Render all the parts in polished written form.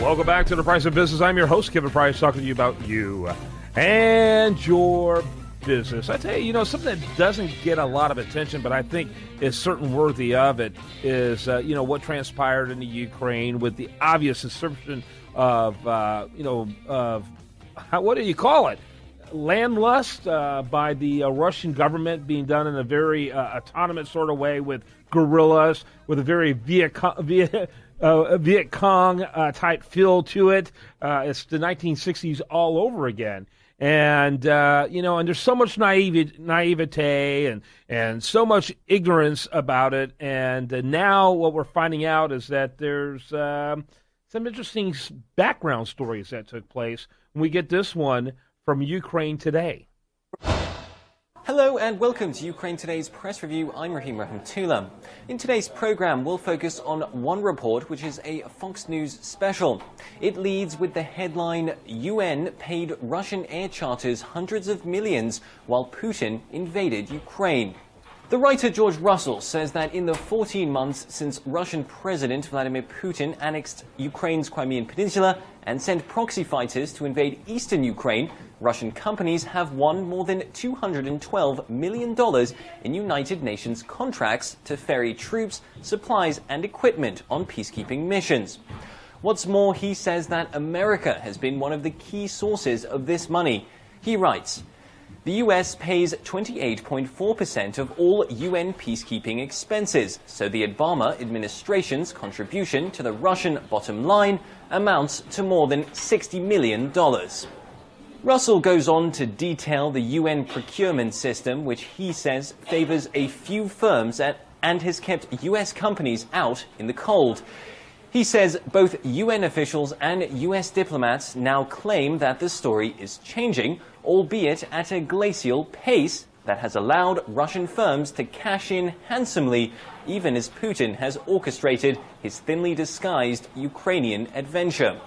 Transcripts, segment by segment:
Welcome back to The Price of Business. I'm your host, Kevin Price, talking to you about you and your business. I tell you, something that doesn't get a lot of attention, but I think is certainly worthy of it is, what transpired in the Ukraine with the obvious assertion of, what do you call it? Landlust by the Russian government being done in a very autonomous sort of way with guerrillas, with a very Viet Cong type feel to it. It's the 1960s all over again. And, and there's so much naivete and so much ignorance about it. And now what we're finding out is that there's some interesting background stories that took place. We get this one from Ukraine Today. Hello and welcome to Ukraine Today's press review. I'm Rahim Rahmatullah. In today's program, we'll focus on one report, which is a Fox News special. It leads with the headline, UN paid Russian air charters hundreds of millions while Putin invaded Ukraine. The writer George Russell says that in the 14 months since Russian President Vladimir Putin annexed Ukraine's Crimean Peninsula and sent proxy fighters to invade eastern Ukraine, Russian companies have won more than $212 million in United Nations contracts to ferry troops, supplies and equipment on peacekeeping missions. What's more, he says that America has been one of the key sources of this money. He writes, "The US pays 28.4% of all UN peacekeeping expenses, so the Obama administration's contribution to the Russian bottom line amounts to more than $60 million. Russell goes on to detail the UN procurement system, which he says favors a few firms and has kept US companies out in the cold. He says both UN officials and US diplomats now claim that the story is changing, albeit at a glacial pace that has allowed Russian firms to cash in handsomely, even as Putin has orchestrated his thinly disguised Ukrainian adventure.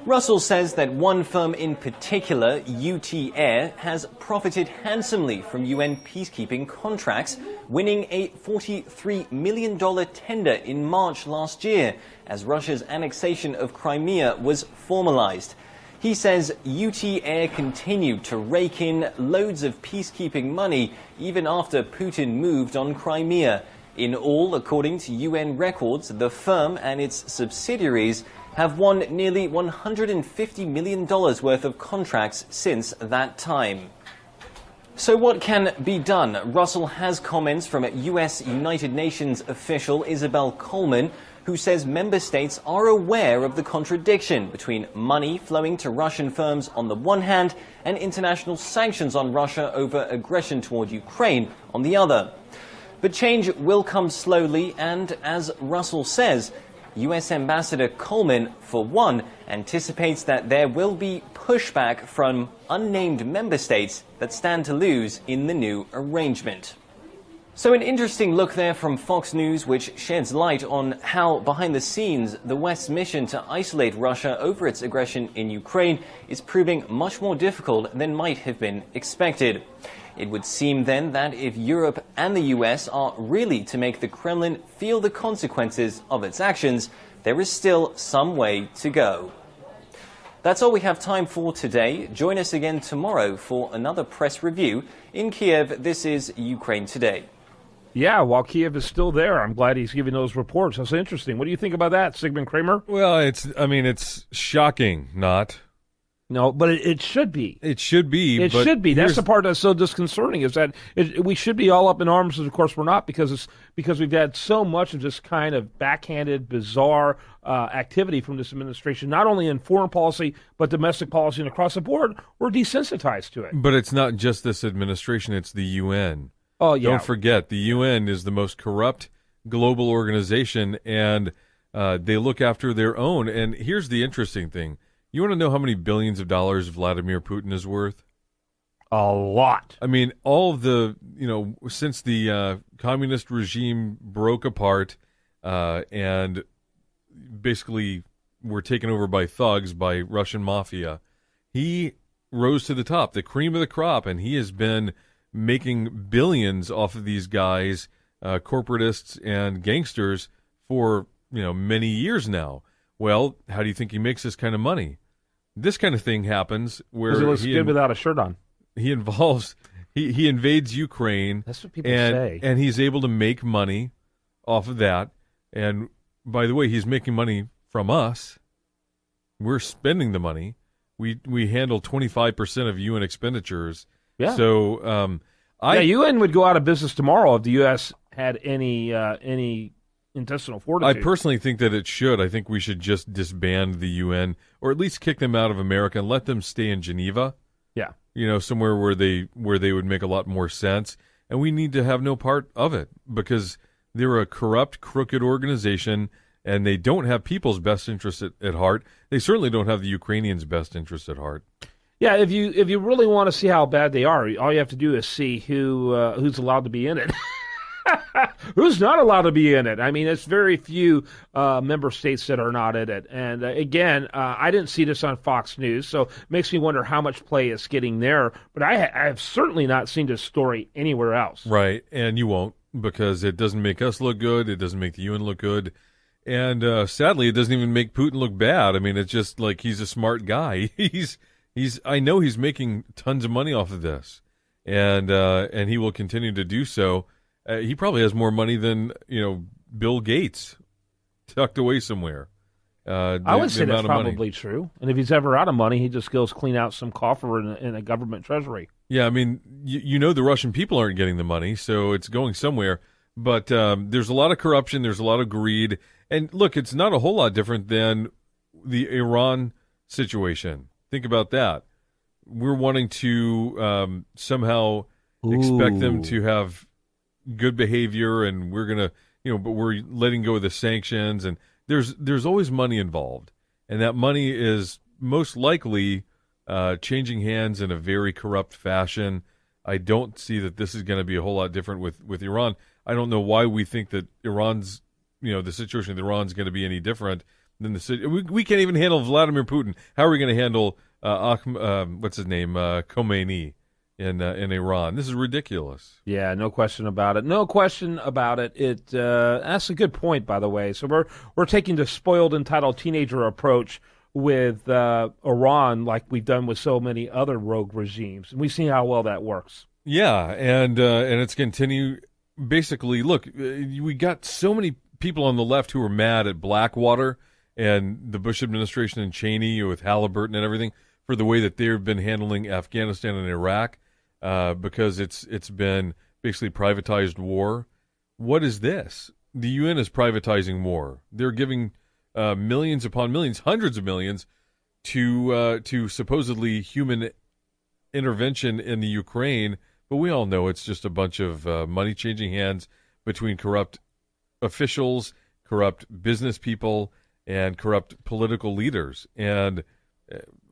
Russell says that one firm in particular, UT Air, has profited handsomely from UN peacekeeping contracts, winning a $43 million tender in March last year, as Russia's annexation of Crimea was formalized. He says UT Air continued to rake in loads of peacekeeping money even after Putin moved on Crimea. In all, according to UN records, the firm and its subsidiaries have won nearly $150 million worth of contracts since that time. So what can be done? Russell has comments from US United Nations official Isabel Coleman, who says member states are aware of the contradiction between money flowing to Russian firms on the one hand and international sanctions on Russia over aggression toward Ukraine on the other. But change will come slowly, and as Russell says, US Ambassador Coleman, for one, anticipates that there will be pushback from unnamed member states that stand to lose in the new arrangement. So an interesting look there from Fox News, which sheds light on how, behind the scenes, the West's mission to isolate Russia over its aggression in Ukraine is proving much more difficult than might have been expected. It would seem then that if Europe and the US are really to make the Kremlin feel the consequences of its actions, there is still some way to go. That's all we have time for today. Join us again tomorrow for another press review. In Kiev, this is Ukraine Today. Yeah, while Kiev is still there, I'm glad he's giving those reports. That's interesting. What do you think about that, Sigmund Kramer? Well, it's shocking, not. No, but it should be. It should be. It should be. That's the part that's so disconcerting, is that we should be all up in arms, and of course we're not, because we've had so much of this kind of backhanded, bizarre activity from this administration, not only in foreign policy, but domestic policy and across the board. We're desensitized to it. But it's not just this administration, it's the UN. Oh, yeah. Don't forget, the UN is the most corrupt global organization, and they look after their own. And here's the interesting thing. You want to know how many billions of dollars Vladimir Putin is worth? A lot. I mean, all of the, since the communist regime broke apart and basically were taken over by thugs, by Russian mafia, he rose to the top, the cream of the crop, and he has been making billions off of these guys, corporatists and gangsters, for many years now. Well, how do you think he makes this kind of money? This kind of thing happens where He looks good without a shirt on. He invades Ukraine. That's what people say. And he's able to make money off of that. And by the way, he's making money from us. We're spending the money. We handle 25% of UN expenditures. Yeah. So UN would go out of business tomorrow if the U.S. had any intestinal fortitude. I personally think that it should. I think we should just disband the UN, or at least kick them out of America and let them stay in Geneva. Yeah. Somewhere where they would make a lot more sense. And we need to have no part of it because they're a corrupt, crooked organization, and they don't have people's best interests at heart. They certainly don't have the Ukrainians' best interests at heart. Yeah, if you really want to see how bad they are, all you have to do is see who's allowed to be in it. Who's not allowed to be in it? I mean, it's very few member states that are not in it. And again, I didn't see this on Fox News, so it makes me wonder how much play it's getting there. But I have certainly not seen this story anywhere else. Right, and you won't, because it doesn't make us look good. It doesn't make the UN look good. And sadly, it doesn't even make Putin look bad. I mean, it's just like he's a smart guy. I know he's making tons of money off of this, and he will continue to do so. He probably has more money than Bill Gates, tucked away somewhere. I would say that's probably true. And if he's ever out of money, he just goes clean out some coffer in a government treasury. Yeah, I mean, the Russian people aren't getting the money, so it's going somewhere. But there's a lot of corruption, there's a lot of greed, and look, it's not a whole lot different than the Iran situation. Think about that. We're wanting to somehow expect them to have good behavior, and we're gonna, but we're letting go of the sanctions, and there's always money involved, and that money is most likely changing hands in a very corrupt fashion. I don't see that this is going to be a whole lot different with Iran. I don't know why we think that Iran's, the situation with Iran is going to be any different than we can't even handle Vladimir Putin. How are we going to handle what's his name, Khomeini in Iran? This is ridiculous. Yeah, no question about it. No question about it. That's a good point, by the way. So we're taking the spoiled, entitled teenager approach with Iran, like we've done with so many other rogue regimes, and we've seen how well that works. Yeah, and it's continue. Basically, look, we got so many people on the left who are mad at Blackwater and the Bush administration and Cheney with Halliburton and everything for the way that they've been handling Afghanistan and Iraq, because it's been basically privatized war. What is this? The UN is privatizing war. They're giving millions upon millions, hundreds of millions, to supposedly human intervention in the Ukraine. But we all know it's just a bunch of money changing hands between corrupt officials, corrupt business people, and corrupt political leaders. And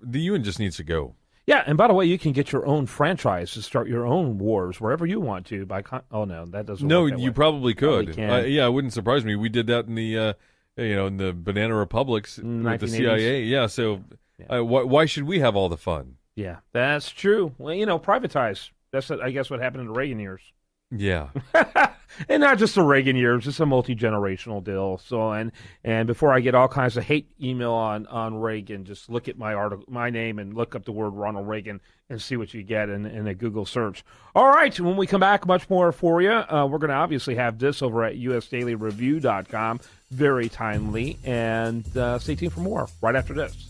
the UN just needs to go. Yeah, and by the way, you can get your own franchise to start your own wars wherever you want to. Oh no, that doesn't. No, work that you way. probably could. Probably Yeah, it wouldn't surprise me. We did that in the in the Banana Republics with the CIA. Yeah, so why should we have all the fun? Yeah, that's true. Well, privatize. That's, I guess, what happened in the Reagan years. Yeah. And not just the Reagan years, it's a multi-generational deal. So, and before I get all kinds of hate email on Reagan, just look at my name and look up the word Ronald Reagan and see what you get in a Google search. All right, when we come back, much more for you. We're going to obviously have this over at usdailyreview.com, very timely, and stay tuned for more right after this.